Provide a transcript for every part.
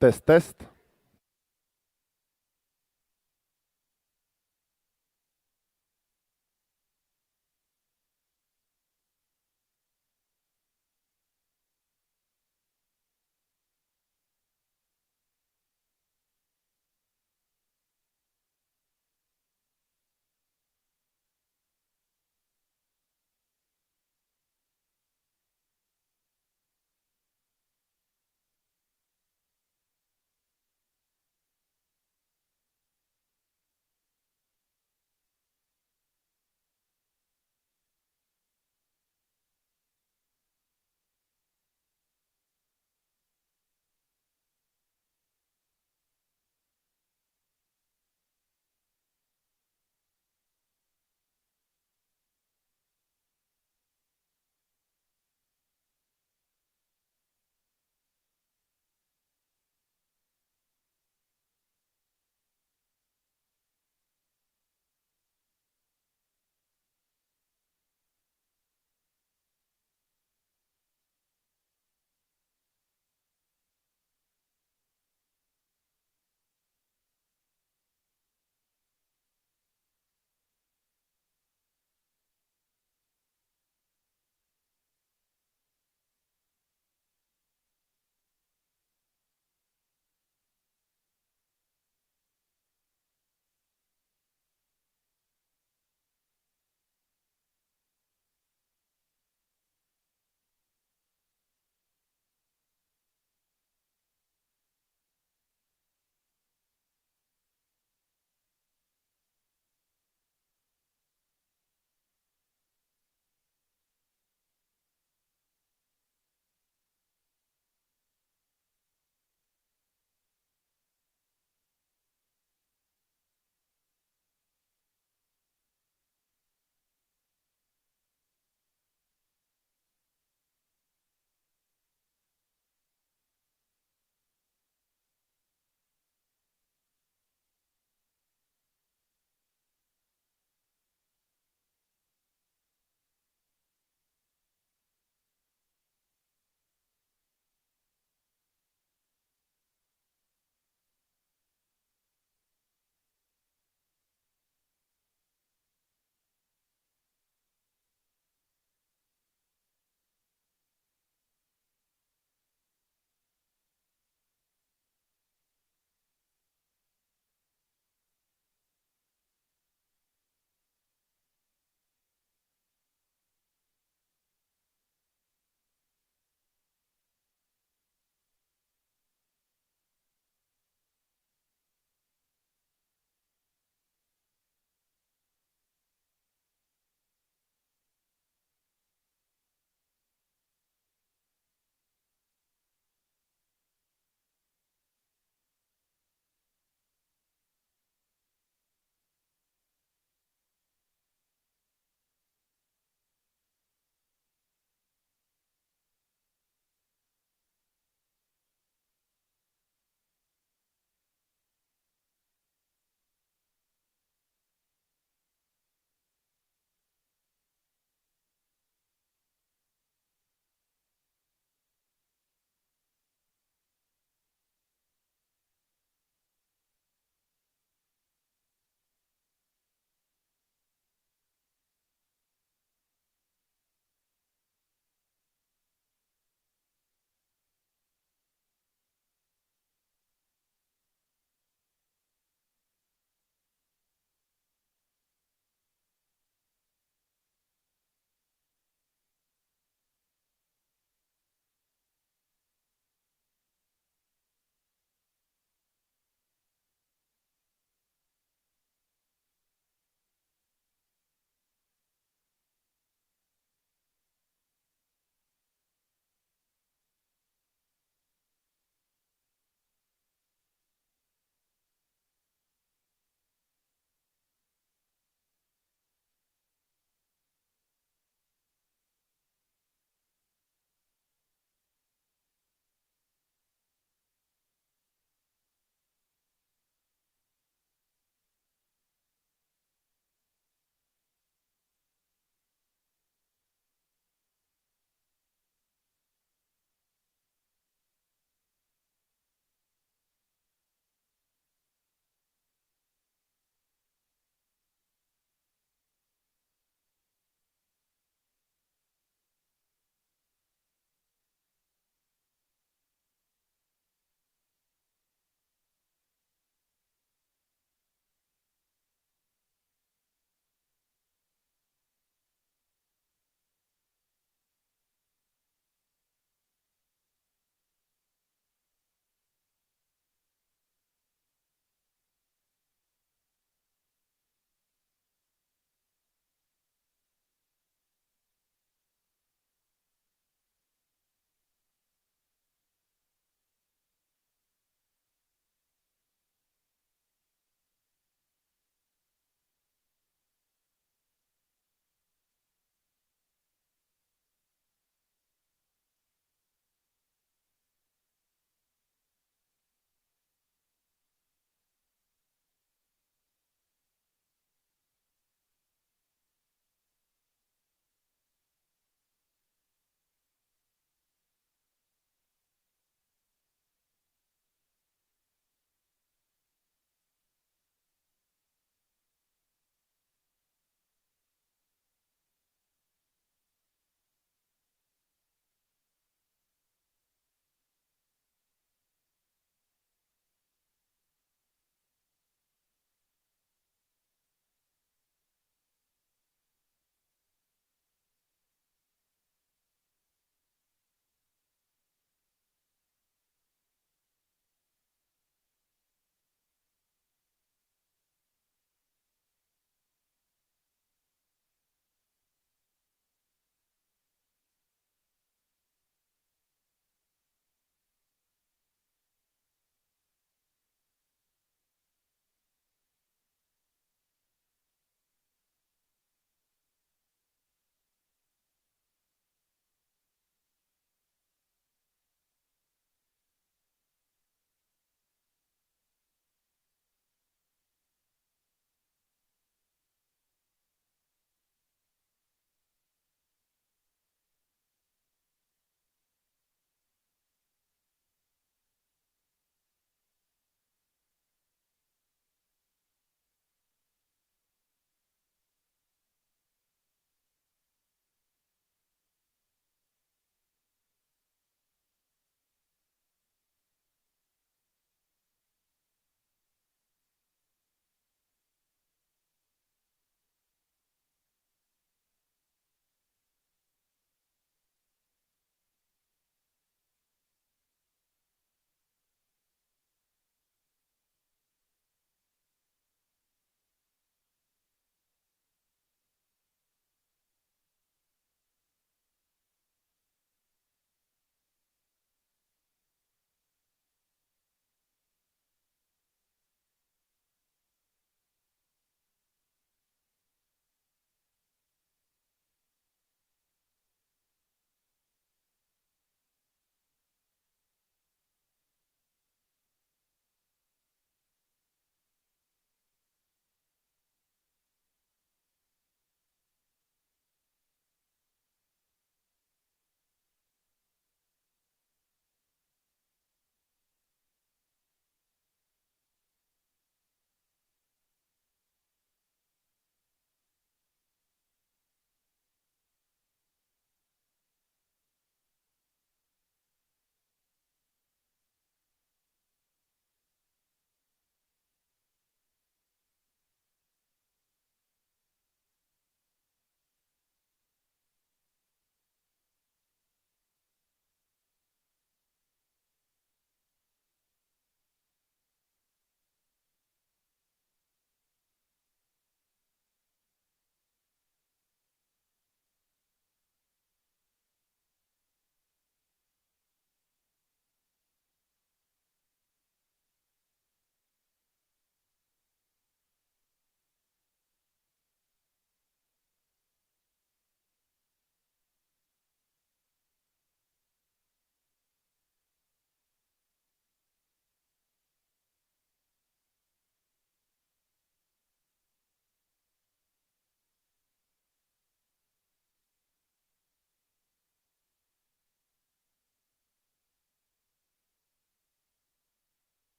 Test, test.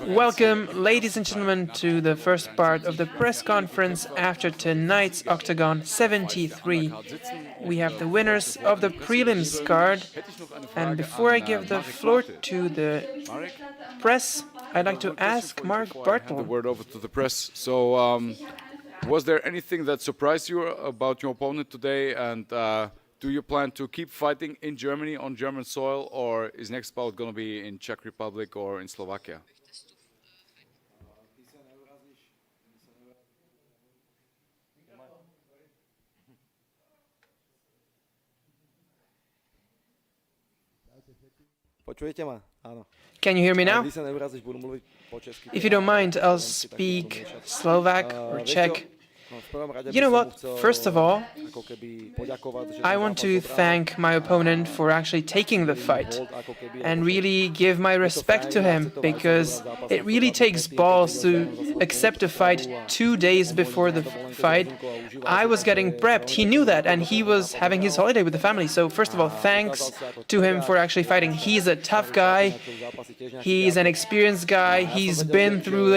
Welcome, ladies and gentlemen, to the first part of the press conference after tonight's Octagon 73. We have the winners of the prelims card, and before I give the floor to the press, I'd like to ask Mark Bartel. The word over to the press. Was there anything that surprised you about your opponent today, and do you plan to keep fighting in Germany on German soil, or is next bout going to be in Czech Republic or in Slovakia? Can you hear me now? If you don't mind, I'll speak Slovak or Czech. You know what? First of all, I want to thank my opponent for actually taking the fight and really give my respect to him, because it really takes balls to accept a fight 2 days before the fight. I was getting prepped. He knew that, and he was having his holiday with the family. So first of all, thanks to him for actually fighting. He's a tough guy. He's an experienced guy. He's been through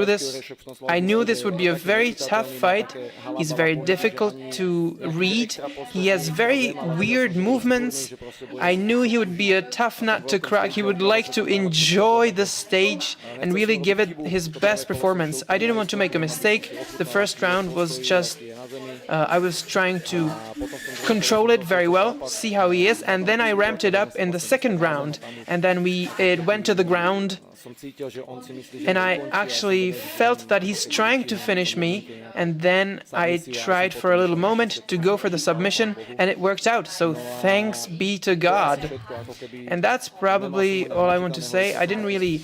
this. I knew this would be a very tough fight. He's very difficult to read. He has very weird movements. I knew he would be a tough nut to crack. He would like to enjoy the stage and really give it his best performance. I didn't want to make a mistake. The first round was just I was trying to control it very well, see how he is, and then I ramped it up in the second round, and then it went to the ground, and I actually felt that he's trying to finish me, and then I tried for a little moment to go for the submission, and it worked out. So thanks be to God. And that's probably all I want to say. I didn't really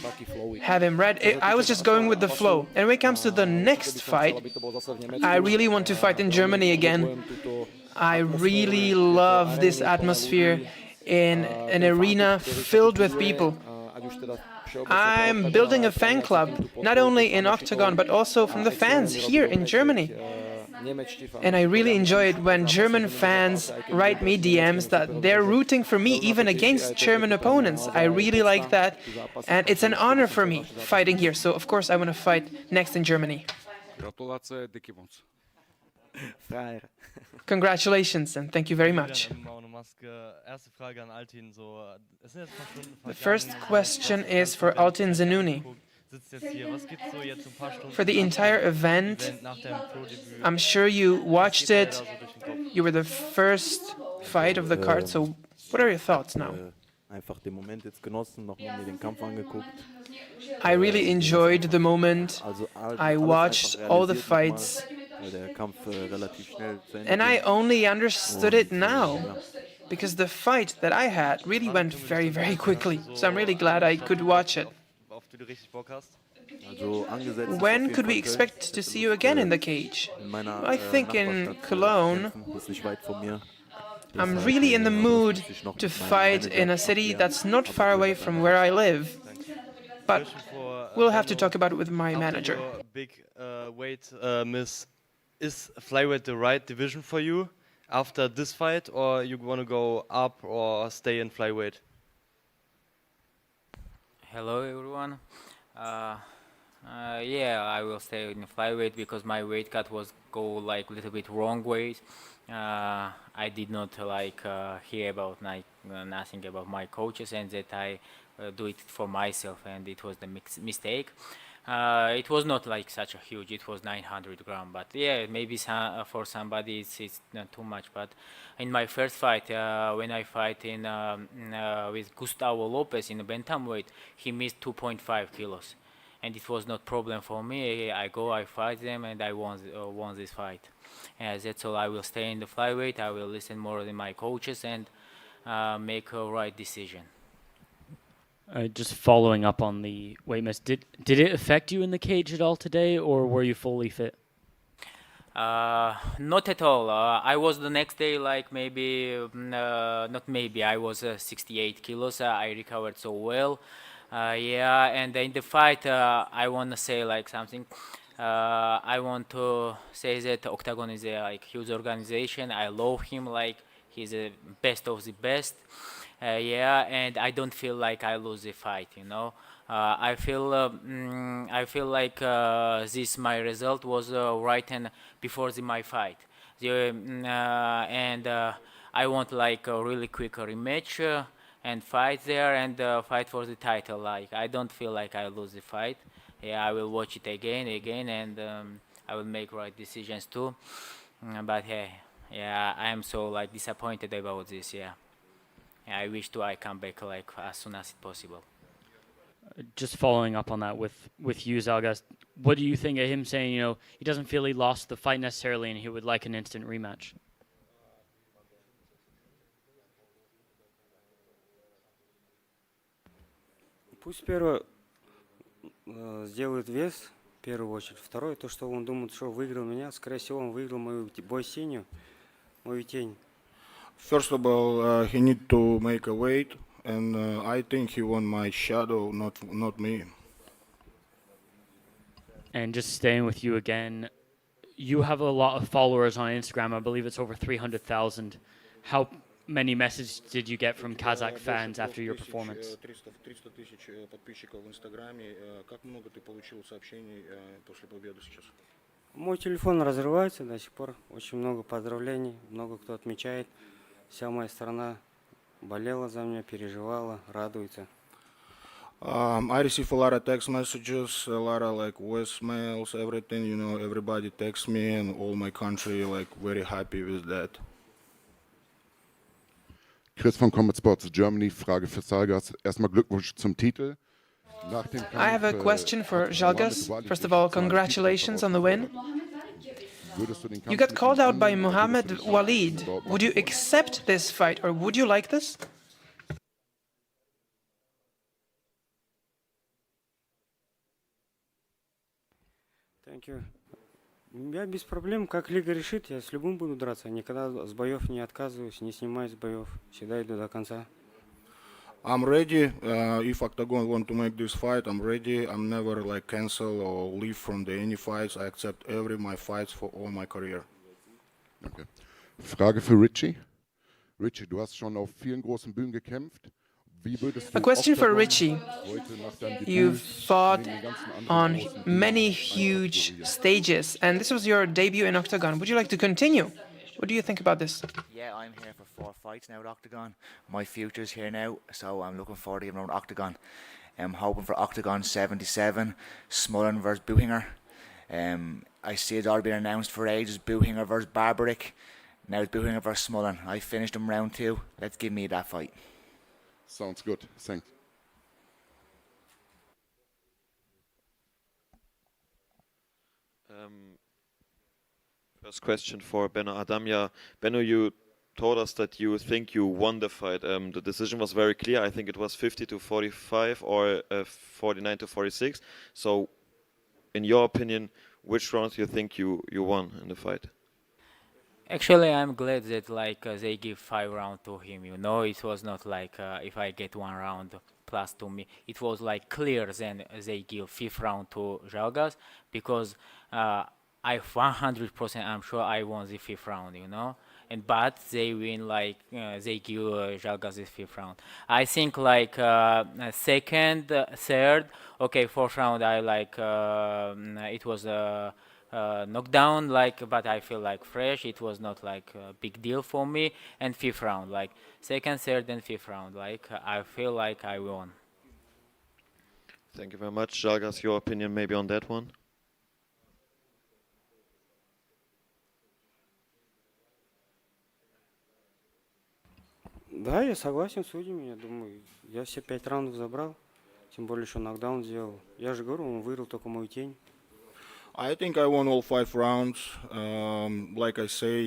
have him read. I was just going with the flow. And when it comes to the next fight, I really want to fight in Germany again. I really love this atmosphere in an arena filled with people. I'm building a fan club, not only in Octagon, but also from the fans here in Germany. And I really enjoy it when German fans write me DMs that they're rooting for me even against German opponents. I really like that, and it's an honor for me fighting here. So of course I want to fight next in Germany. Congratulations and thank you very much. The first question is for Altin Zanuni. For the entire event, I'm sure you watched it. You were the first fight of the card, so what are your thoughts now? I really enjoyed the moment. I watched all the fights, and I only understood it now, because the fight that I had really went very, very quickly. So I'm really glad I could watch it. When could we expect to see you again in the cage? I think in Cologne. I'm really in the mood to fight in a city that's not far away from where I live. But we'll have to talk about it with my manager. Big weight miss. Is flyweight the right division for you after this fight, or you want to go up or stay in flyweight? Hello everyone. Yeah, I will stay in flyweight because my weight cut was go like a little bit wrong ways. I did not hear about nothing about my coaches, and that I do it for myself, and it was the mistake. It was not like such a huge. It was 900 grams, but yeah, maybe for somebody it's not too much. But in my first fight, when I fight with Gustavo Lopez in the bantamweight, he missed 2.5 kilos, and it was not problem for me. I fight them, and I won this fight. That's all. I will stay in the flyweight. I will listen more to my coaches and make a right decision. Just following up on the weight miss, did it affect you in the cage at all today, or were you fully fit? Not at all. I was the next day like not maybe. I was 68 kilos. I recovered so well. Yeah, and in the fight, I want to say like something. I want to say that Octagon is a huge organization. I love him. He's the best of the best. Yeah, and I don't feel like I lose the fight. I feel like this my result was right and before my fight. And I want like a really quick rematch and fight there and fight for the title. Like I don't feel like I lose the fight. Yeah, I will watch it again, and I will make right decisions too. But hey, yeah, I am so like disappointed about this. Yeah, I wish to I come back like as soon as possible. Just following up on that with you, Zalgas, what do you think of him saying, he doesn't feel he lost the fight necessarily and he would like an instant rematch? Пусть первое сделает вес, в первую очередь. Второе, то, что он думает, что выиграл меня, скорее всего, он выиграл мою бой синюю, мою тень. First of all, he need to make a weight, and I think he won my shadow, not me. And just staying with you again, you have a lot of followers on Instagram. I believe it's over 300,000. How many messages did you get from Kazakh fans after your performance? 300 тысяч подписчиков в Инстаграме. Как много ты получил сообщений после победы сейчас? Мой телефон разрывается до сих пор. Очень много поздравлений, много кто отмечает. Вся моя страна болела за меня, переживала, радуется. I receive a lot of text messages, a lot of like voicemails, everything, everybody texts me and all my country like very happy with that. Chris von Combat Sports Germany, Frage für Zalgas. Erstmal Glückwunsch zum Titel. I have a question for Zalgas. First of all, congratulations on the win. You got called out by Muhammad Walid. Would you accept this fight or would you like this? Thank you. Я без проблем, как лига решит, я с любым буду драться. Никогда с боев не отказываюсь, не снимаюсь с боев. Всегда иду до конца. I'm ready. If OKTAGON want to make this fight, I'm ready. I'm never like cancel or leave from any fights. I accept my fights for all my career. Okay. Frage für Richie. Richie, du hast schon auf vielen großen Bühnen gekämpft. A question for Richie. You've fought on many huge stages, and this was your debut in OKTAGON. Would you like to continue? What do you think about this? Yeah, I'm here for 4 fights now at OKTAGON. My future's here now, so I'm looking forward to getting around OKTAGON. I'm hoping for OKTAGON 77, Smullen versus Buchinger. I see it's already been announced for ages, Buchinger versus Barbaric. Now it's Buchinger versus Smullen. I finished him round 2. Let's give me that fight. Sounds good. Thanks. First question for Benno Adamya. Benno, you told us that you think you won the fight. The decision was very clear. I think it was 50-45 or 49-46. So, in your opinion, which round do you think you won in the fight? Actually, I'm glad that they give 5 rounds to him. It was not like if I get 1 round plus to me. It was like clear. Then they give 5th round to Zalgas because I 100% I'm sure I won the 5th round. But they win they give Zalgas the 5th round. I think second, third, okay, 4th round I it was knockdown, but I feel fresh. It was not a big deal for me. And 5th round, second, third, and 5th round, I feel like I won. Thank you very much, Zalgas. Your opinion maybe on that one? Да, я согласен с судьями, я думаю. Я все 5 раундов забрал, тем более, что нокдаун сделал. Я же говорю, он выиграл только мою тень. I think I won all 5 rounds. Like I say,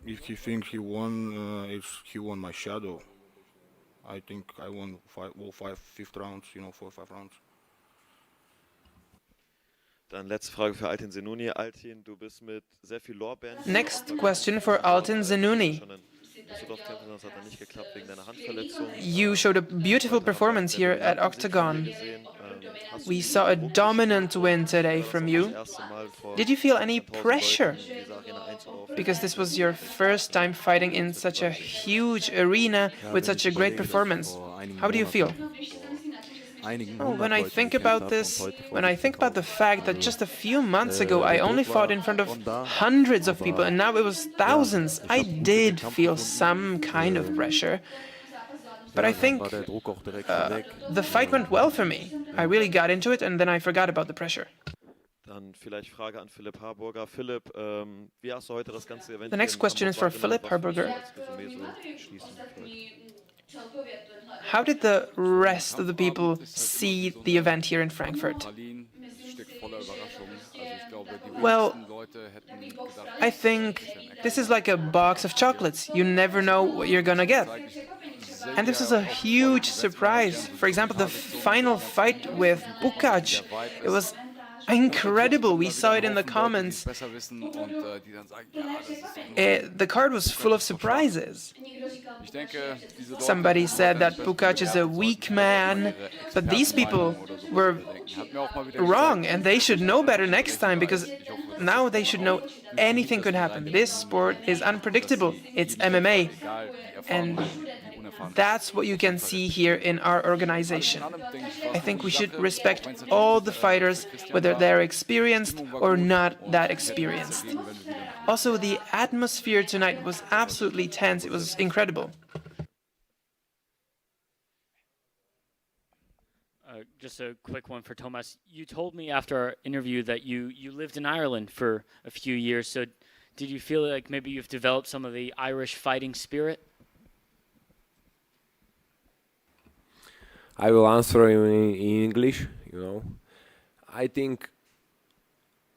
if he thinks he won, he won my shadow. I think I won all 5 rounds, 4 or 5 rounds. Dann letzte Frage für Altin Zenuni. Altin, du bist mit sehr viel Lorbeeren. Next question for Altin Zenuni. Düsseldorf-Kämpfe, das hat dann nicht geklappt wegen deiner Handverletzung. You showed a beautiful performance here at Octagon. We saw a dominant win today from you. Did you feel any pressure? Because this was your first time fighting in such a huge arena with such a great performance. How do you feel? Oh, when I think about this, when I think about the fact that just a few months ago I only fought in front of hundreds of people and now it was thousands, I did feel some kind of pressure. But I think the fight went well for me. I really got into it and then I forgot about the pressure. Dann vielleicht Frage an Philipp Harburger. Philipp, wie hast du heute das ganze Event The next question is for Philipp Harburger. How did the rest of the people see the event here in Frankfurt? Well, I think this is like a box of chocolates. You never know what you're gonna get. And this is a huge surprise. For example, the final fight with Bukac, it was incredible. We saw it in the comments. The card was full of surprises. Somebody said that Bukac is a weak man, but these people were wrong, and they should know better next time, because now they should know anything could happen. This sport is unpredictable. It's MMA, and that's what you can see here in our organization. I think we should respect all the fighters, whether they're experienced or not that experienced. Also, the atmosphere tonight was absolutely tense. It was incredible. Just a quick one for Thomas. You told me after our interview that you lived in Ireland for a few years. So did you feel like maybe you've developed some of the Irish fighting spirit? I will answer in English, you know. I think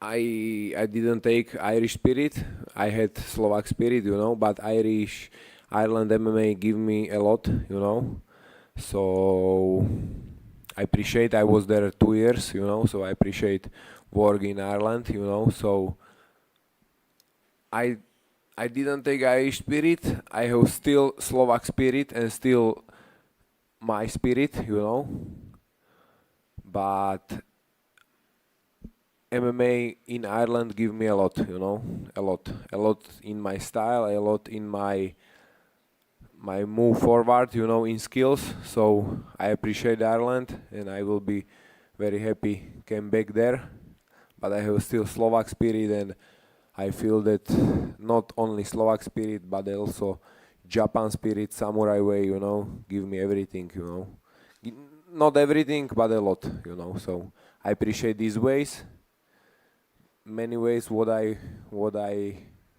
I didn't take Irish spirit. I had Slovak spirit, you know, but Ireland MMA give me a lot, you know. So I appreciate I was there 2 years, you know, so I appreciate work in Ireland, you know. So I didn't take Irish spirit. I have still Slovak spirit and still my spirit, you know. But MMA in Ireland give me a lot, you know, a lot in my style, a lot in my move forward, you know, in skills. So I appreciate Ireland, and I will be very happy came back there. But I have still Slovak spirit, and I feel that not only Slovak spirit, but also Japan spirit, samurai way, you know, give me everything, you know. Not everything, but a lot, you know. So I appreciate these ways. Many ways what I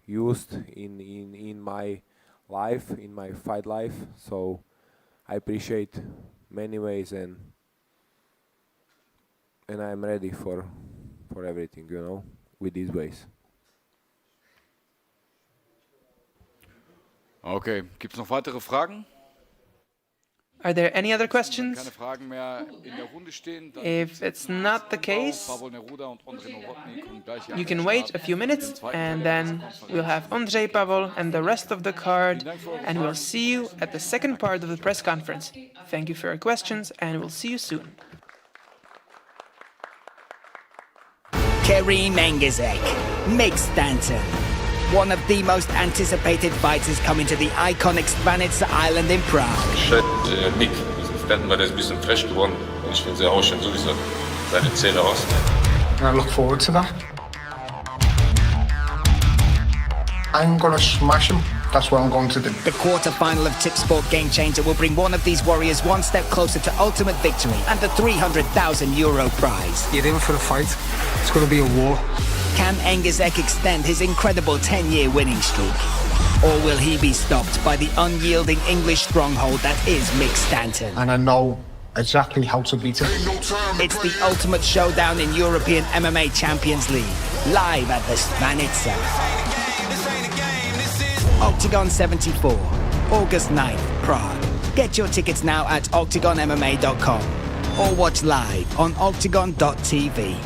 used in my life, in my fight life. So I appreciate many ways, and I'm ready for everything, you know, with these ways. Okay, gibt es noch weitere Fragen? Are there any other questions? Keine Fragen mehr in der Runde stehen. If it's not the case, you can wait a few minutes, and then we'll have Ondřej Pavel and the rest of the card, and we'll see you at the second part of the press conference. Thank you for your questions, and we'll see you soon. Kerim Engizek, Mick Stanton. One of the most anticipated fighters coming to the iconic Štvanice Island in Prague. Nick, Stanton war jetzt ein bisschen fresh geworden und ich finde, er haut schon sowieso seine Zähne raus. I look forward to that. I'm gonna smash him. That's what I'm going to do. The quarter-final of Tipsport Game Changer will bring one of these warriors one step closer to ultimate victory and the €300,000 prize. You're in for the fight. It's going to be a war. Can Engizek extend his incredible 10-year winning streak? Or will he be stopped by the unyielding English stronghold that is Mick Stanton? And I know exactly how to beat him. It's the ultimate showdown in European MMA Champions League, live at the Štvanice. Octagon 74, August 9th, Prague. Get your tickets now at octagonmma.com or watch live on octagon.tv.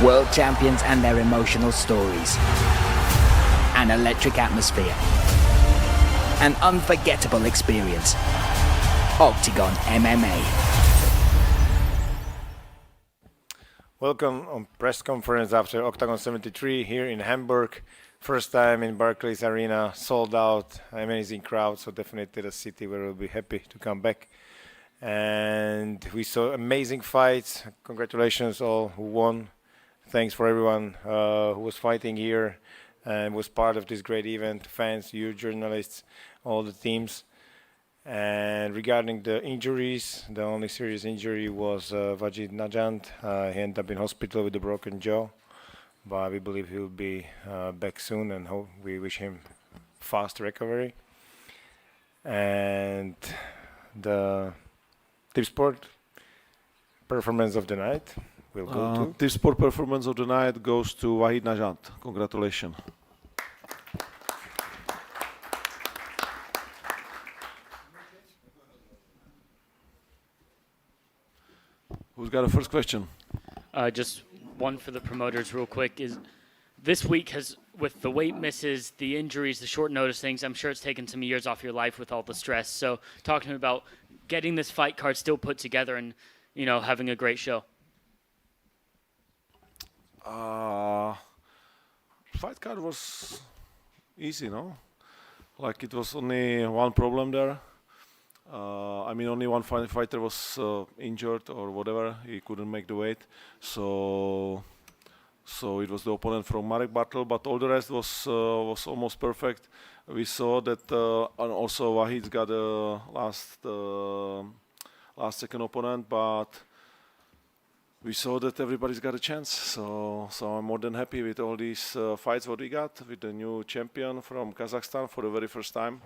world champions and their emotional stories, an electric atmosphere, an unforgettable experience. Octagon MMA. Welcome on press conference after Octagon 73 here in Hamburg. First time in Barclays Arena, sold out, amazing crowd, so definitely the city where we'll be happy to come back. And we saw amazing fights. Congratulations all who won. Thanks for everyone who was fighting here and was part of this great event. Fans, you journalists, all the teams. And regarding the injuries, the only serious injury was Vajid Najant. He ended up in hospital with a broken jaw, but we believe he'll be back soon, and we wish him fast recovery. And the Tip Sport performance of the night will go to... Tip Sport performance of the night goes to Vahid Najant. Congratulations. Who's got a first question? Just one for the promoters real quick. Is this week has, with the weight misses, the injuries, the short notice things, I'm sure it's taken some years off your life with all the stress. So talk to me about getting this fight card still put together and, you know, having a great show. Fight card was easy, no? Like it was only one problem there. I mean, only one fighter was injured or whatever. He couldn't make the weight, so it was the opponent from Marek Bartel. But all the rest was almost perfect. We saw that, and also Vahid's got a last second opponent, but we saw that everybody's got a chance. So I'm more than happy with all these fights what we got with the new champion from Kazakhstan for the very first time.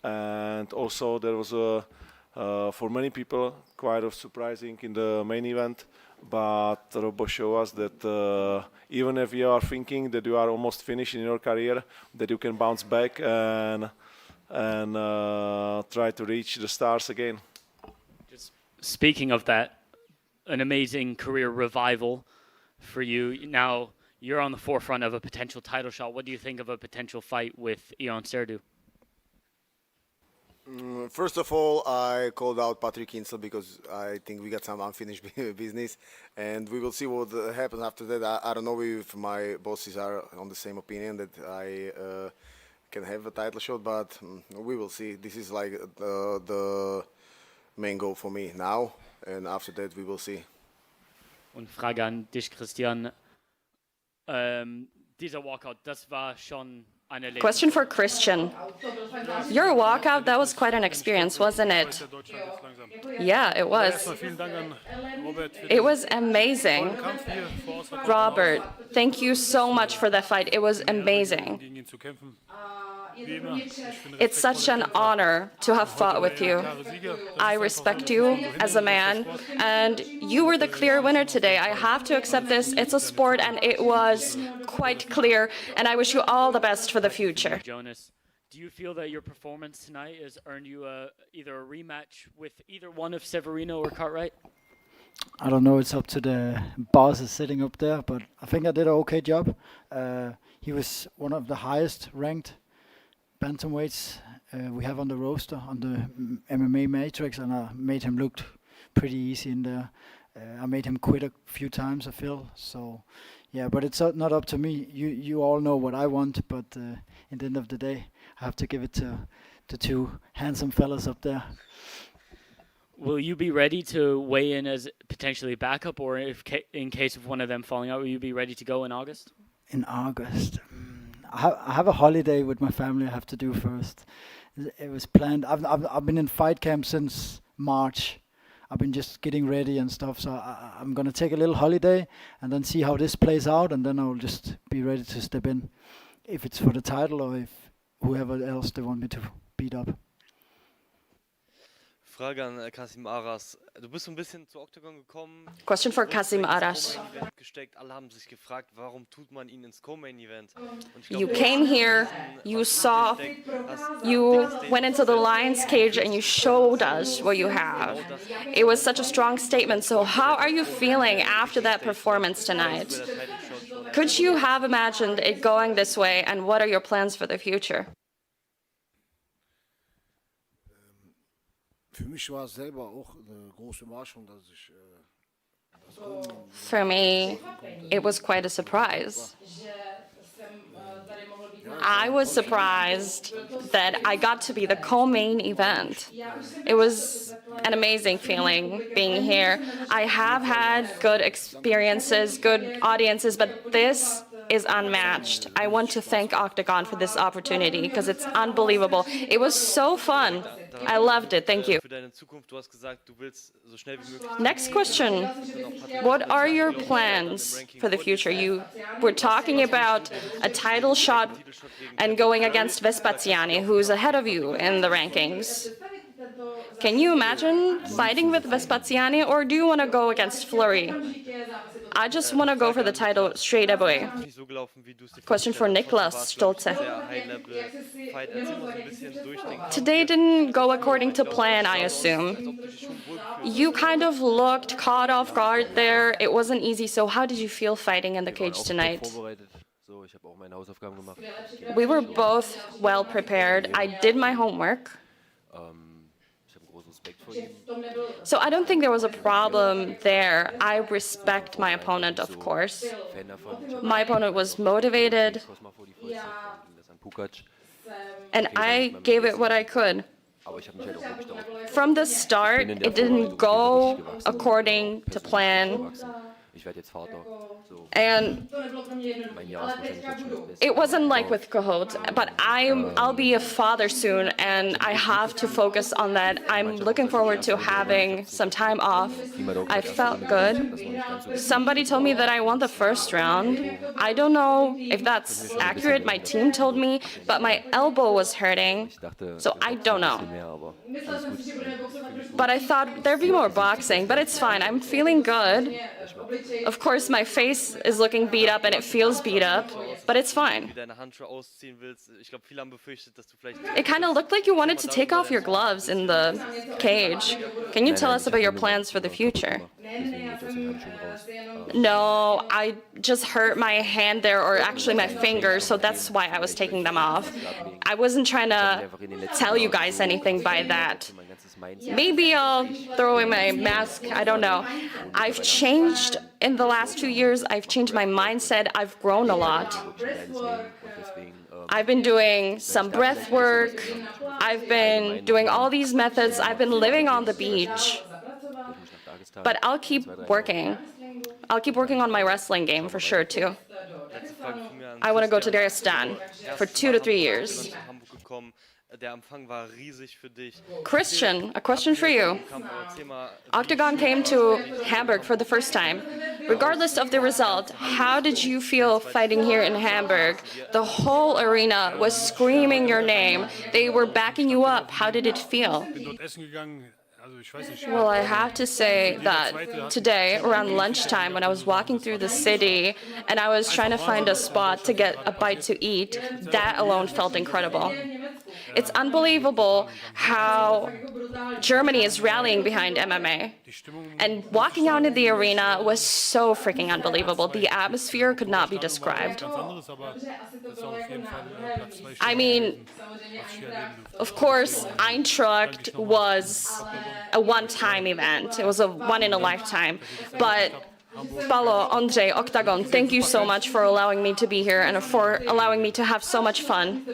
And also there was for many people quite surprising in the main event, but Robo showed us that even if you are thinking that you are almost finished in your career, that you can bounce back and try to reach the stars again. Just speaking of that, an amazing career revival for you. Now you're on the forefront of a potential title shot. What do you think of a potential fight with Ion Serdu? First of all, I called out Patrick Kinsel because I think we got some unfinished business, and we will see what happens after that. I don't know if my bosses are on the same opinion that I can have a title shot, but we will see. This is like the main goal for me now, and after that we will see. Und Frage an dich, Christian. Dieser Walkout, das war schon eine Erlebnis. Question for Christian. Your walkout, that was quite an experience, wasn't it? Yeah, it was. It was amazing. Robert, thank you so much for that fight. It was amazing. It's such an honor to have fought with you. I respect you as a man, and you were the clear winner today. I have to accept this. It's a sport, and it was quite clear, and I wish you all the best for the future. Jonas, do you feel that your performance tonight has earned you either a rematch with either one of Severino or Cartwright? I don't know, it's up to the bosses sitting up there, but I think I did an okay job. He was one of the highest ranked bantamweights we have on the roster, on the MMA matrix, and I made him look pretty easy in there. I made him quit a few times, I feel. So, yeah, but it's not up to me. You all know what I want, but in the end of the day, I have to give it to the two handsome fellas up there. Will you be ready to weigh in as potentially backup, or if in case of one of them falling out, will you be ready to go in August? In August? I have a holiday with my family I have to do first. It was planned. I've been in fight camp since March. I've been just getting ready and stuff, so I'm going to take a little holiday and then see how this plays out, and then I'll just be ready to step in, if it's for the title or if whoever else they want me to beat up. Frage an Kasim Aras. Du bist so ein bisschen zu Octagon gekommen. Question for Kasim Aras. Gesteckt. Alle haben sich gefragt, warum tut man ihn ins Co-Main-Event? You came here, you saw, you went into the lion's cage and you showed us what you have. It was such a strong statement. So how are you feeling after that performance tonight? Could you have imagined it going this way, and what are your plans for the future? Für mich war es selber auch eine große Überraschung, dass ich For me, it was quite a surprise. I was surprised that I got to be the co-main event. It was an amazing feeling being here. I have had good experiences, good audiences, but this is unmatched. I want to thank Octagon for this opportunity because it's unbelievable. It was so fun. I loved it. Thank you. Next question. What are your plans for the future? You were talking about a title shot and going against Vespasiani, who's ahead of you in the rankings. Can you imagine fighting with Vespasiani, or do you want to go against Fleury? I just want to go for the title straight away. Question for Niklas Stolze. Today didn't go according to plan, I assume. You kind of looked caught off guard there. It wasn't easy, so how did you feel fighting in the cage tonight? We were both well prepared. I did my homework. So I don't think there was a problem there. I respect my opponent, of course. My opponent was motivated, and I gave it what I could. From the start, it didn't go according to plan. And it wasn't like with Cahote, but I'll be a father soon, and I have to focus on that. I'm looking forward to having some time off. I felt good. Somebody told me that I won the first round. I don't know if that's accurate. My team told me, but my elbow was hurting, so I don't know. But I thought there'd be more boxing, but it's fine. I'm feeling good. Of course, my face is looking beat up and it feels beat up, but it's fine. It kind of looked like you wanted to take off your gloves in the cage. Can you tell us about your plans for the future? No, I just hurt my hand there, or actually my finger, so that's why I was taking them off. I wasn't trying to tell you guys anything by that. Maybe I'll throw away my mask, I don't know. I've changed in the last 2 years. I've changed my mindset. I've grown a lot. I've been doing some breath work. I've been doing all these methods. I've been living on the beach. But I'll keep working. I'll keep working on my wrestling game for sure, too. I want to go to Dagestan for 2 to 3 years. Christian, a question for you. Octagon came to Hamburg for the first time. Regardless of the result, how did you feel fighting here in Hamburg? The whole arena was screaming your name. They were backing you up. How did it feel? Well, I have to say that today, around lunchtime, when I was walking through the city and I was trying to find a spot to get a bite to eat, that alone felt incredible. It's unbelievable how Germany is rallying behind MMA. And walking out in the arena was so freaking unbelievable. The atmosphere could not be described. I mean, of course, Eintracht was a one-time event. It was a one-in-a-lifetime. But Paulo, Andre, Octagon, thank you so much for allowing me to be here and for allowing me to have so much fun.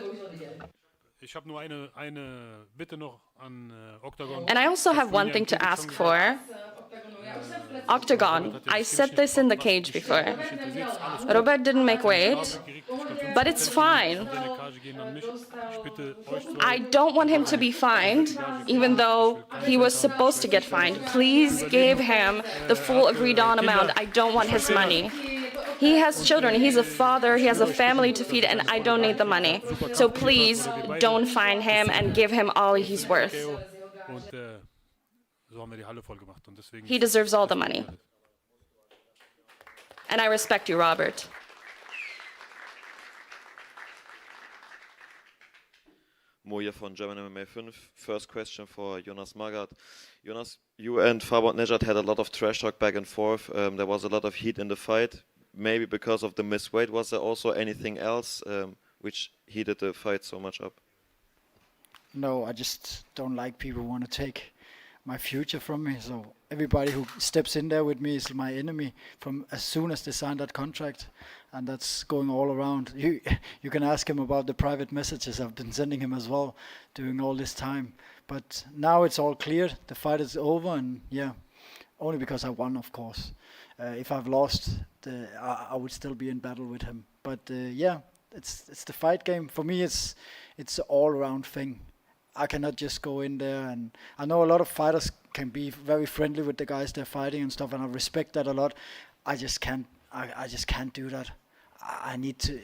And I also have one thing to ask for. Octagon, I said this in the cage before. Robert didn't make weight, but it's fine. I don't want him to be fined, even though he was supposed to get fined. Please give him the full agreed on amount. I don't want his money. He has children, he's a father, he has a family to feed, and I don't need the money. So please, don't fine him and give him all he's worth. He deserves all the money. And I respect you, Robert. Moja von German MMA 5. First question for Jonas Magath. Jonas, you and Farbod Nejad had a lot of trash talk back and forth. There was a lot of heat in the fight. Maybe because of the missed weight. Was there also anything else which heated the fight so much up? No, I just don't like people who want to take my future from me. So everybody who steps in there with me is my enemy from as soon as they sign that contract. And that's going all around. You can ask him about the private messages I've been sending him as well during all this time. But now it's all cleared. The fight is over, and yeah, only because I won, of course. If I've lost, I would still be in battle with him. But yeah, it's the fight game. For me, it's an all-around thing. I cannot just go in there, and I know a lot of fighters can be very friendly with the guys they're fighting and stuff, and I respect that a lot. I just can't do that. I need to.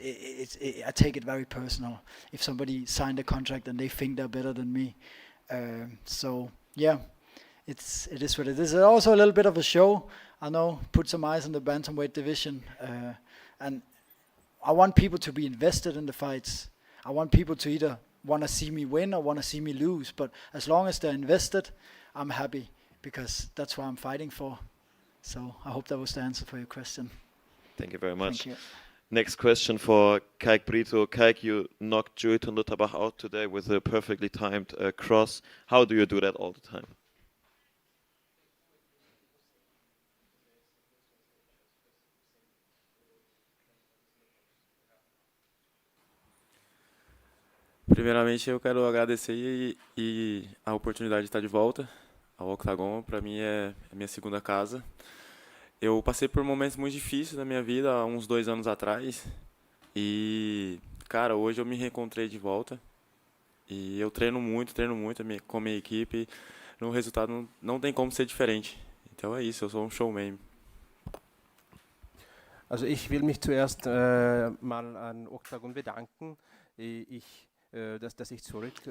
I take it very personal. If somebody signed a contract and they think they're better than me, so yeah, it is what it is. It's also a little bit of a show. I know. Put some eyes on the bantamweight division, and I want people to be invested in the fights. I want people to either want to see me win or want to see me lose. But as long as they're invested, I'm happy because that's what I'm fighting for. So I hope that was the answer for your question. Thank you very much. Thank you. Next question for Kijk Brito. Kijk, you knocked Joey Tundutabach out today with a perfectly timed cross. How do you do that all the time? Primeiramente, eu quero agradecer a oportunidade de estar de volta ao Octagon. Para mim é a minha segunda casa. Eu passei por momentos muito difíceis na minha vida há uns 2 anos atrás. E, cara, hoje eu me reencontrei de volta. E eu treino muito com a minha equipe. No resultado não tem como ser diferente. Então é isso, eu sou showman. Also ich will mich zuerst mal an Octagon bedanken.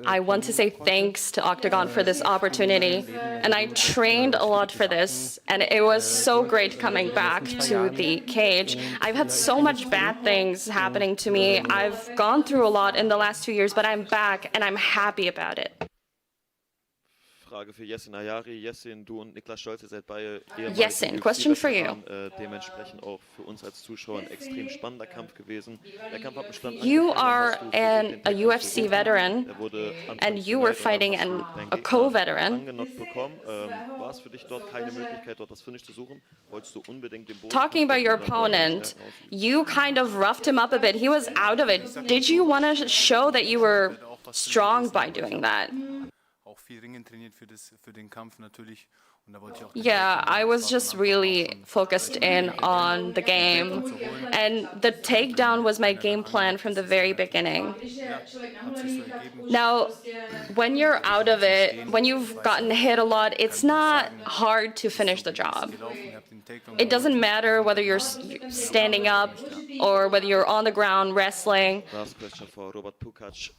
I want to say thanks to Octagon for this opportunity, and I trained a lot for this, and it was so great coming back to the cage. I've had so much bad things happening to me. I've gone through a lot in the last 2 years, but I'm back, and I'm happy about it. Frage für Jessin Ayari. Jessin, du und Niklas Scholz, ihr seid beide Jessin, question for you. Dementsprechend auch für uns als Zuschauer ein extrem spannender Kampf gewesen. Der Kampf hat bestand You are a UFC veteran, and you were fighting a co-veteran. War es für dich dort keine Möglichkeit, dort das Finish zu suchen? Wolltest du unbedingt den Boden? Talking about your opponent, you kind of roughed him up a bit. He was out of it. Did you want to show that you were strong by doing that? Yeah, I was just really focused in on the game, and the takedown was my game plan from the very beginning. Now, when you're out of it, when you've gotten hit a lot, it's not hard to finish the job. It doesn't matter whether you're standing up or whether you're on the ground wrestling. Last question for Robert Pukac.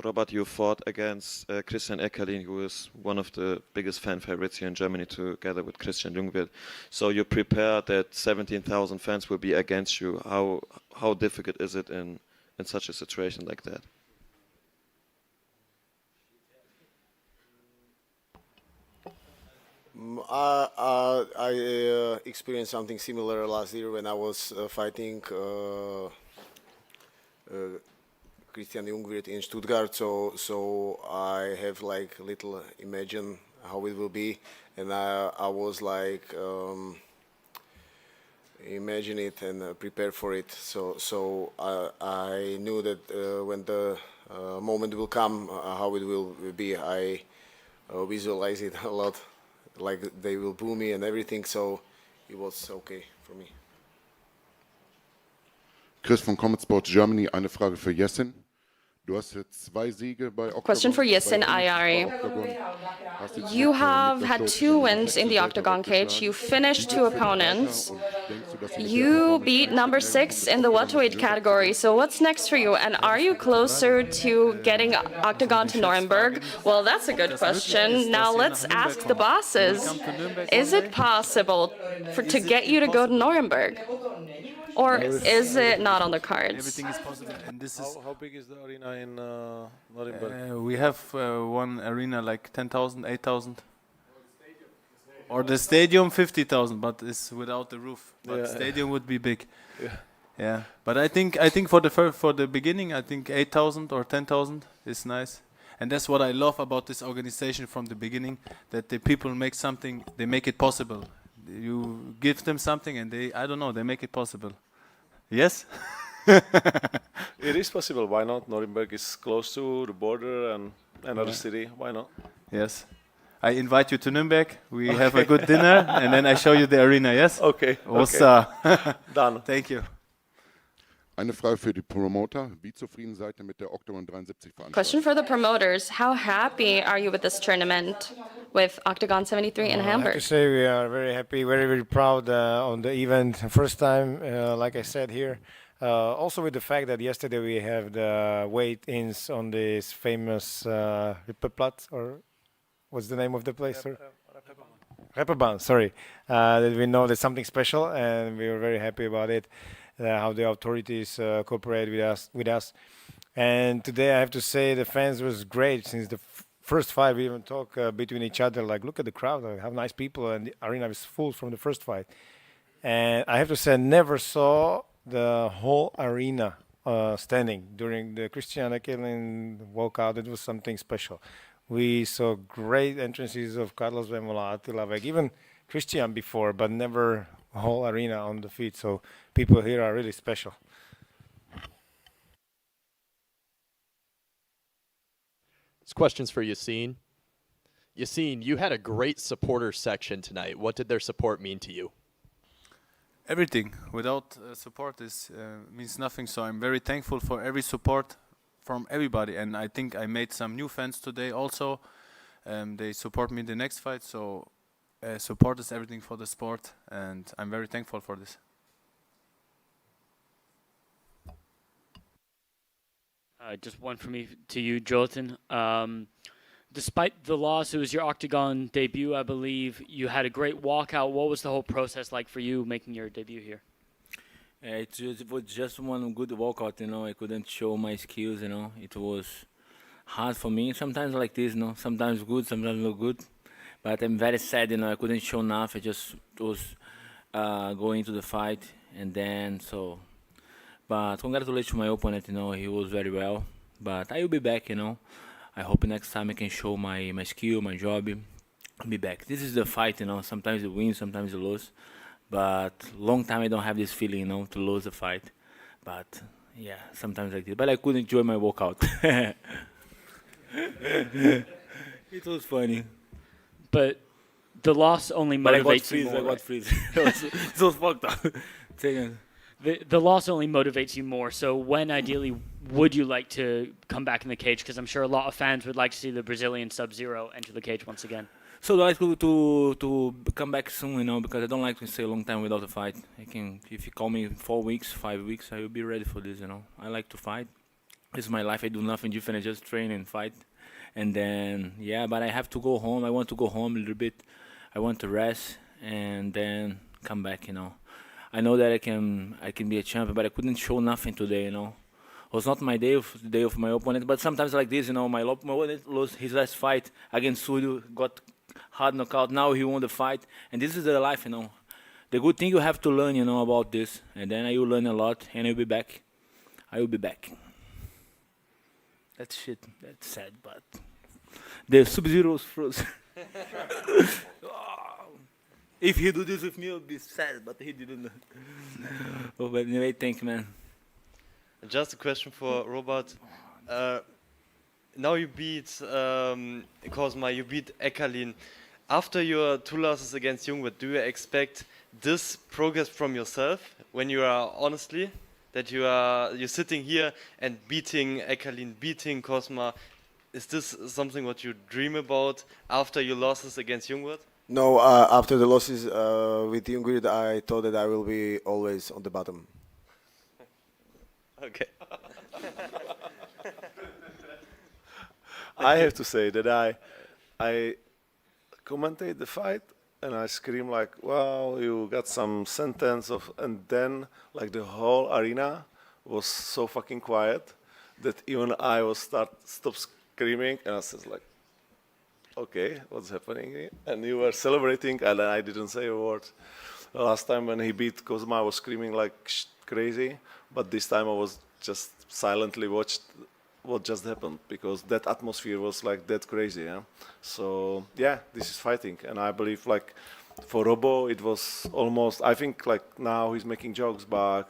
Robert, you fought against Christian Eckerlin, who is one of the biggest fan favorites here in Germany, together with Christian Jungwirth. So you prepared that 17,000 fans will be against you. How difficult is it in such a situation like that? I experienced something similar last year when I was fighting Christian Jungwirth in Stuttgart. So I have like little imagine how it will be, and I was like imagine it and prepare for it. So I knew that when the moment will come, how it will be. I visualize it a lot. Like they will boo me and everything, so it was okay for me. Chris von Comet Sport Germany, eine Frage für Jessin. Question for Yasin Ayari. You have had 2 wins in the octagon cage. You finished 2 opponents. You beat number 6 in the welterweight category. So what's next for you? And are you closer to getting octagon to Nuremberg? Well, that's a good question. Now let's ask the bosses. Is it possible to get you to go to Nuremberg? Or is it not on the cards? Everything is possible, and this is. How big is the arena in Nuremberg? We have one arena like 10,000, 8,000. Or the stadium 50,000, but it's without the roof. But the stadium would be big. Yeah. But I think for the beginning, I think 8,000 or 10,000 is nice. And that's what I love about this organization from the beginning, that the people make something, they make it possible. You give them something and they make it possible. Yes? It is possible. Why not? Nuremberg is close to the border and another city. Why not? Yes. I invite you to Nuremberg. We have a good dinner and then I show you the arena, yes? Okay. Done. Thank you. Eine Frage für die Promoter. Wie zufrieden seid ihr mit der Octagon 73 Veranstaltung? Question for the promoters. How happy are you with this tournament with Octagon 73 in Hamburg? I have to say we are very happy, very, very proud on the event. First time, like I said here. Also with the fact that yesterday we have the weigh-ins on this famous Ripperplatz, or what's the name of the place? Reeperbahn, sorry. That we know there's something special and we were very happy about it. How the authorities cooperate with us. And today I have to say the fans was great. Since the first fight we even talk between each other, like look at the crowd, how nice people, and the arena is full from the first fight. And I have to say I never saw the whole arena standing during the Christian Akelin walkout. It was something special. We saw great entrances of Carlos Vemola, Attila Vek, even Christian before, but never a whole arena on the feet. So people here are really special. This question's for Yasin. Yasin, you had a great supporter section tonight. What did their support mean to you? Everything. Without support means nothing. So I'm very thankful for every support from everybody. And I think I made some new fans today also. They support me in the next fight. So support is everything for the sport. And I'm very thankful for this. Just one for me to you, Jonathan. Despite the loss, it was your Octagon debut, I believe. You had a great walkout. What was the whole process like for you making your debut here? It was just one good walkout, I couldn't show my skills, It was hard for me. Sometimes like this, Sometimes good, sometimes not good. But I'm very sad, I couldn't show enough. I just was going to the fight. And then, But congratulations to my opponent, he was very well. But I will be back, I hope next time I can show my skill, my job. I'll be back. This is the fight, Sometimes you win, sometimes you lose. But long time I don't have this feeling, to lose the fight. But yeah, sometimes like this. But I could enjoy my workout. It was funny. But the loss only motivates you more. I got freeze. It was fucked up. The loss only motivates you more. So when ideally would you like to come back in the cage? Because I'm sure a lot of fans would like to see the Brazilian Sub-Zero enter the cage once again. So I'd like to come back soon, because I don't like to stay a long time without a fight. If you call me 4 weeks, 5 weeks, I will be ready for this, I like to fight. This is my life. I do nothing different. I just train and fight. And then, but I have to go home. I want to go home a little bit. I want to rest and then come back, I know that I can be a champion, but I couldn't show nothing today, It was not my day of my opponent, but sometimes like this, my opponent lost his last fight against Suryo, got hard knockout. Now he won the fight, and this is the life, The good thing you have to learn, about this, and then I will learn a lot, and I'll be back. I will be back. That's sad, but the Sub-Zero's frozen. If he do this with me, I'll be sad, but he didn't. Oh, but anyway, thank you, man. Just a question for Robert. Now you beat Kozma, you beat Ekalin. After your 2 losses against Jungwirth, do you expect this progress from yourself when you are honestly that you're sitting here and beating Ekalin, beating Cosma. Is this something what you dream about after your losses against Jungwirth? No, after the losses with Jungwirth, I thought that I will be always on the bottom. Okay. I have to say that I commentate the fight and I scream like, "Wow, you got some sentence of," and then like the whole arena was so fucking quiet that even I was stop screaming, and I was like, "Okay, what's happening here?" And you were celebrating, and I didn't say a word. The last time when he beat Kozma, I was screaming like crazy, but this time I was just silently watched what just happened, because that atmosphere was like that crazy. Yeah. So yeah, this is fighting, and I believe like for Robo it was almost. I think like now he's making jokes, but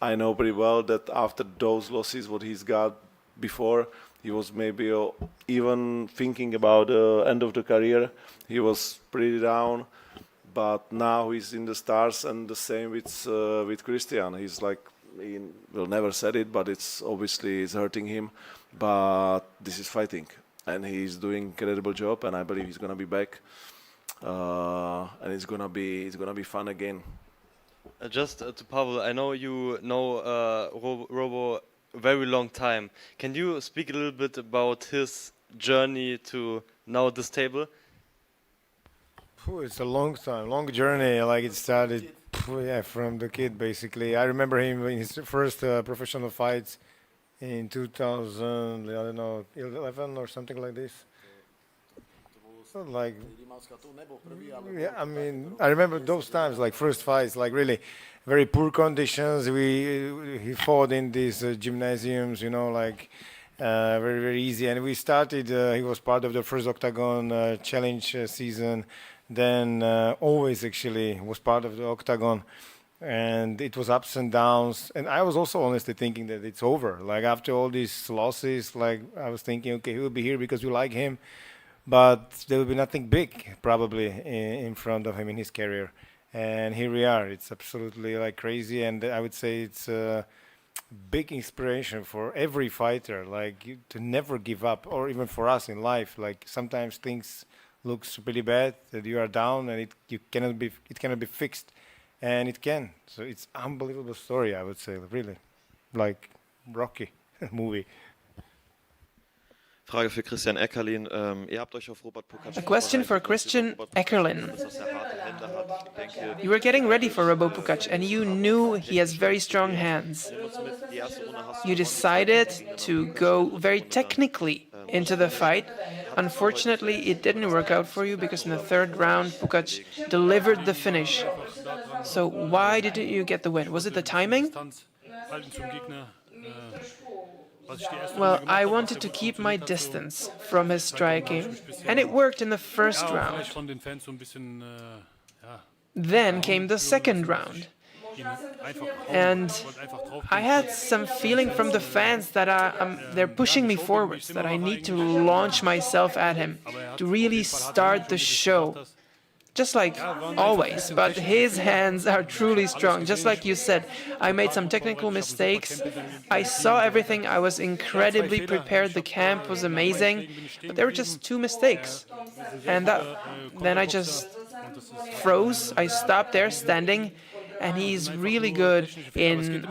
I know pretty well that after those losses, what he's got before, he was maybe even thinking about the end of the career. He was pretty down, but now he's in the stars, and the same with Christian. He's like, he will never said it, but it's obviously it's hurting him. But this is fighting, and he's doing incredible job, and I believe he's gonna be back, and it's gonna be fun again. Just to Pavel, I know you know Robo a very long time. Can you speak a little bit about his journey to now this table? It's a long time, long journey. Like it started, from the kid basically. I remember him in his first professional fights in 2000, I don't know, 11 or something like this. Like, yeah, I mean, I remember those times, like first fights, like really very poor conditions. He fought in these gymnasiums, like very, very easy. And we started, he was part of the first Octagon challenge season. Then always actually was part of the Octagon. And it was ups and downs. And I was also honestly thinking that it's over. Like after all these losses, like I was thinking, okay, he will be here because we like him. But there will be nothing big probably in front of him in his career. And here we are. It's absolutely like crazy. And I would say it's a big inspiration for every fighter, like to never give up, or even for us in life. Like sometimes things looks pretty bad, that you are down and it cannot be fixed. And it can. So it's unbelievable story, I would say, really. Like Rocky movie. Frage für Christian Eckerlin. Ihr habt euch auf Robert Pukac A question for Christian Eckerlin. You were getting ready for Robo Pukac and you knew he has very strong hands. You decided to go very technically into the fight. Unfortunately, it didn't work out for you because in the third round, Pukac delivered the finish. So why didn't you get the win? Was it the timing? Well, I wanted to keep my distance from his striking, and it worked in the first round. Then came the second round. And I had some feeling from the fans that they're pushing me forwards, that I need to launch myself at him, to really start the show. Just like always, but his hands are truly strong. Just like you said, I made some technical mistakes. I saw everything. I was incredibly prepared. The camp was amazing, but there were just 2 mistakes. And then I just froze. I stopped there standing, and he's really good in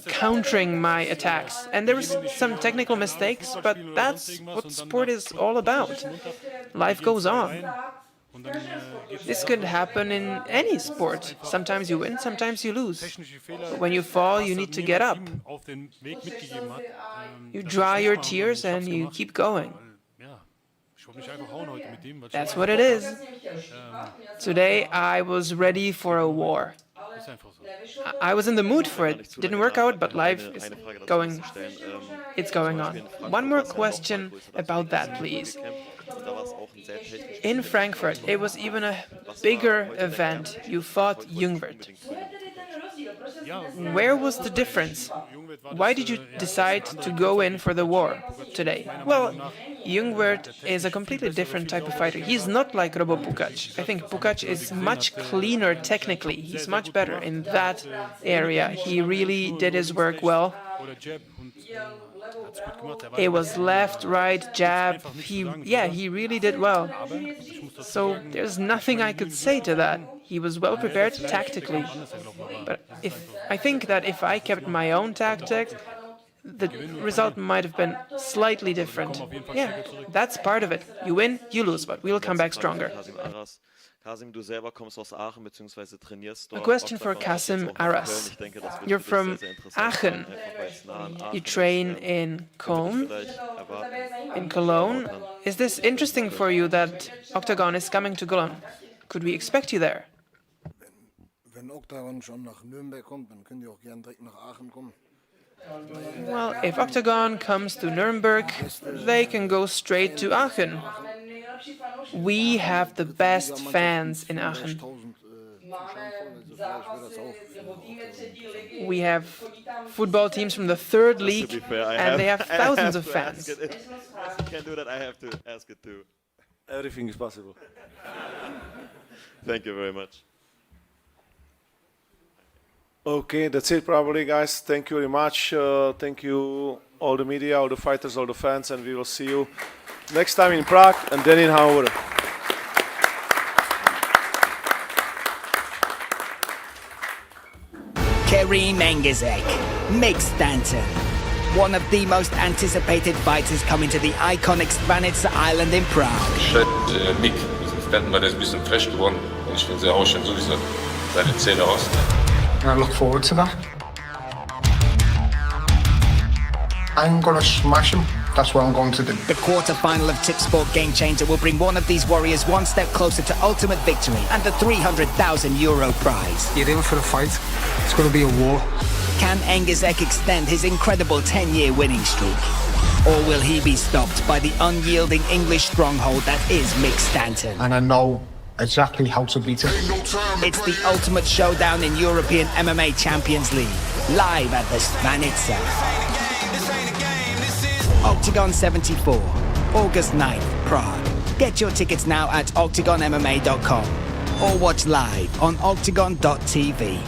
countering my attacks. And there was some technical mistakes, but that's what sport is all about. Life goes on. This could happen in any sport. Sometimes you win, sometimes you lose. But when you fall, you need to get up. You dry your tears and you keep going. That's what it is. Today, I was ready for a war. I was in the mood for it. Didn't work out, but life is going. It's going on. One more question about that, please. In Frankfurt, it was even a bigger event. You fought Jungwirth. Where was the difference? Why did you decide to go in for the war today? Well, Jungwirth is a completely different type of fighter. He's not like Robo Pukac. I think Pukac is much cleaner technically. He's much better in that area. He really did his work well. It was left, right, jab. He really did well. So there's nothing I could say to that. He was well prepared tactically. But I think that if I kept my own tactics, the result might have been slightly different. Yeah, that's part of it. You win, you lose, but we'll come back stronger. A question for Kasim Aras. You're from Aachen. You train in Cologne. Is this interesting for you that Octagon is coming to Cologne? Could we expect you there? Wenn Octagon schon nach Nürnberg kommt, dann können die auch gern direkt nach Aachen kommen. Well, if Octagon comes to Nuremberg, they can go straight to Aachen. We have the best fans in Aachen. We have football teams from the third league, and they have thousands of fans. If you can't do that, I have to ask it too. Everything is possible. Thank you very much. Okay, that's it probably, guys. Thank you very much. Thank you, all the media, all the fighters, all the fans, and we will see you next time in Prague and then in Hamburg. Kerim Engizek, Mick Stanton. One of the most anticipated fighters coming to the iconic Štvanice island in Prague. Mick, Stanton war der ist ein bisschen fresh geworden und ich finde, er haut schon sowieso seine Zähne raus. I look forward to that. I'm gonna smash him. That's what I'm going to do. The quarter-final of Tipsport Game Changer will bring one of these warriors one step closer to ultimate victory and the €300,000 prize. You're in for the fight. It's going to be a war. Can Engizek extend his incredible 10-year winning streak? Or will he be stopped by the unyielding English stronghold that is Mick Stanton? And I know exactly how to beat him. It's the ultimate showdown in European MMA Champions League, live at the Štvanice. Octagon 74, August 9th, Prague. Get your tickets now at octagonmma.com or watch live on octagon.tv.